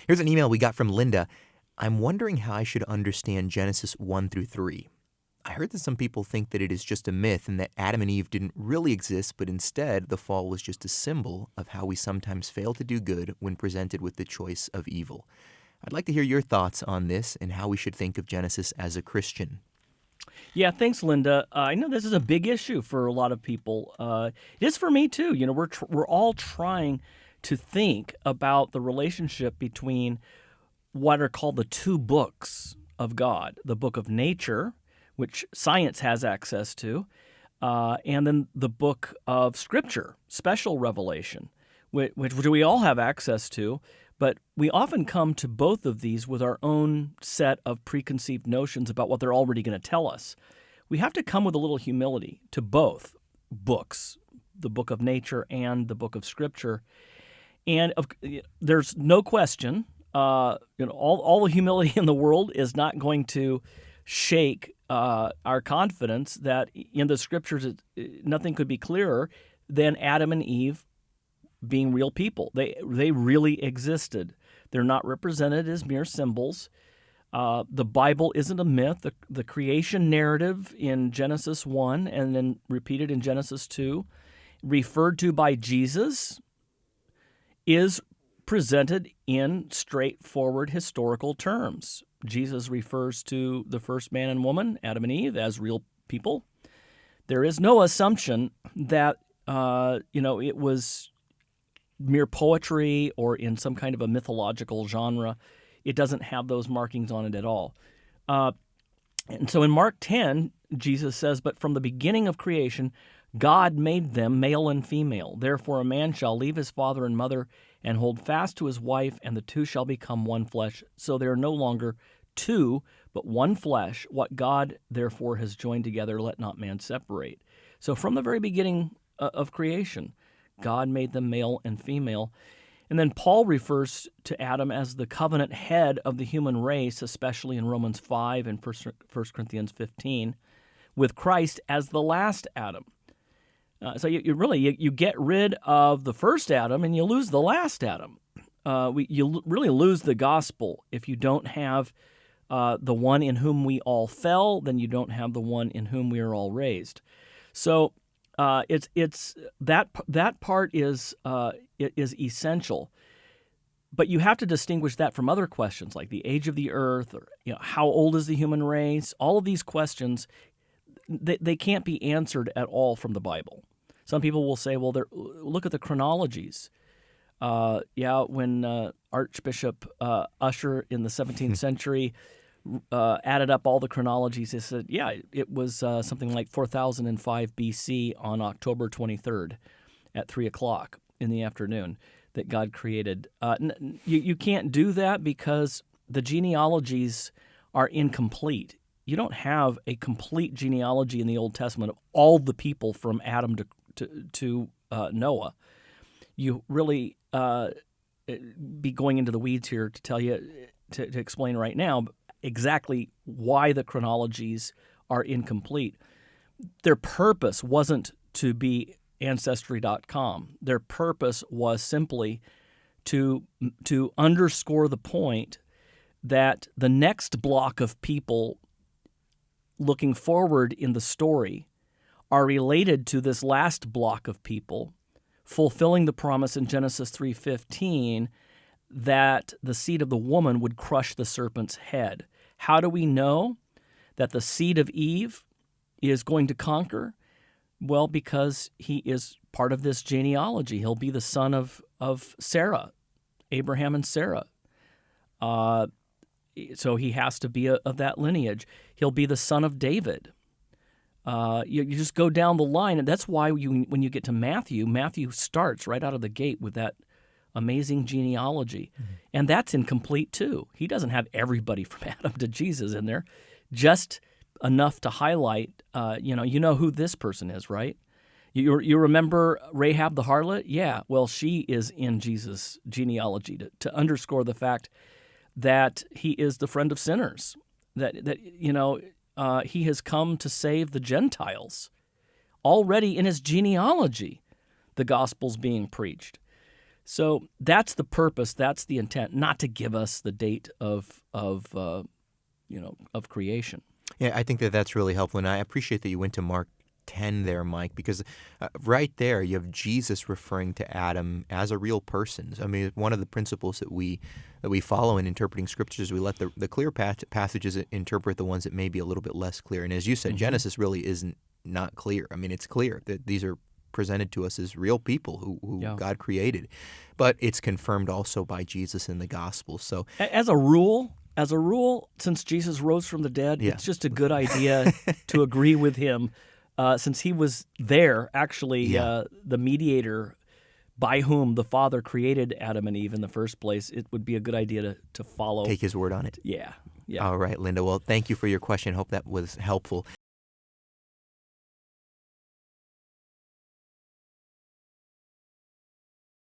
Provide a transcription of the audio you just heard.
Here's an email we got from Linda. I'm wondering how I should understand Genesis 1 through 3. I heard that some people think that it is just a myth and that Adam and Eve didn't really exist, but instead the fall was just a symbol of how we sometimes fail to do good when presented with the choice of evil. I'd like to hear your thoughts on this and how we should think of Genesis as a Christian. Yeah, thanks, Linda. I know this is a big issue for a lot of people. It is for me too. We're all trying to think about the relationship between what are called the two books of God: the book of nature, which science has access to, and then the book of Scripture, special revelation, which we all have access to. But we often come to both of these with our own set of preconceived notions about what they're already going to tell us. We have to come with a little humility to both books, the book of nature and the book of Scripture. And there's no question, all the humility in the world is not going to shake our confidence that in the Scriptures nothing could be clearer than Adam and Eve being real people. They really existed. They're not represented as mere symbols. The Bible isn't a myth. The creation narrative in Genesis 1 and then repeated in Genesis 2, referred to by Jesus, is presented in straightforward historical terms. Jesus refers to the first man and woman, Adam and Eve, as real people. There is no assumption that it was mere poetry or in some kind of a mythological genre. It doesn't have those markings on it at all. And so in Mark 10, Jesus says, "But from the beginning of creation, God made them male and female. Therefore a man shall leave his father and mother and hold fast to his wife, and the two shall become one flesh. So they are no longer two, but one flesh. What God therefore has joined together, let not man separate." So from the very beginning of creation, God made them male and female. And then Paul refers to Adam as the covenant head of the human race, especially in Romans 5 and 1 Corinthians 15, with Christ as the last Adam. So you get rid of the first Adam and you lose the last Adam. You really lose the gospel if you don't have the one in whom we all fell. Then you don't have the one in whom we are all raised. So it's that part is essential, but you have to distinguish that from other questions like the age of the earth, or how old is the human race. All of these questions, they can't be answered at all from the Bible. Some people will say, well, look at the chronologies. When Archbishop Usher in the 17th century added up all the chronologies, he said, it was something like 4005 BC on October 23rd at 3 o'clock in the afternoon that God created. You can't do that because the genealogies are incomplete. You don't have a complete genealogy in the Old Testament of all the people from Adam to Noah. You really be going into the weeds here to tell you, to explain right now exactly why the chronologies are incomplete. Their purpose wasn't to be Ancestry.com. Their purpose was simply to underscore the point that the next block of people looking forward in the story are related to this last block of people, fulfilling the promise in Genesis 3:15 that the seed of the woman would crush the serpent's head. How do we know that the seed of Eve is going to conquer? Well, because he is part of this genealogy. He'll be the son of Sarah, Abraham and Sarah. So he has to be of that lineage. He'll be the son of David. You just go down the line, and that's why when you get to Matthew starts right out of the gate with that amazing genealogy. Mm-hmm. And that's incomplete too. He doesn't have everybody from Adam to Jesus in there, just enough to highlight, you know who this person is, right? You remember Rahab the harlot? Yeah, well, she is in Jesus' genealogy to underscore the fact that he is the friend of sinners, that he has come to save the Gentiles. Already in his genealogy, the gospel's being preached. So that's the purpose. That's the intent. Not to give us the date of creation. Yeah, I think that that's really helpful, and I appreciate that you went to Mark 10 there, Mike, because right there you have Jesus referring to Adam as a real person. I mean, one of the principles that we follow in interpreting scriptures, we let the clear passages interpret the ones that may be a little bit less clear. And as you said, Genesis really isn't not clear. I mean, it's clear that these are presented to us as real people who God created, but it's confirmed also by Jesus in the Gospels. So As a rule, since Jesus rose from the dead, Yeah. it's just a good idea to agree with him, since he was there, actually, the mediator by whom the Father created Adam and Eve in the first place. It would be a good idea to follow. take his word on it. Yeah. All right, Linda. Well, thank you for your question. Hope that was helpful.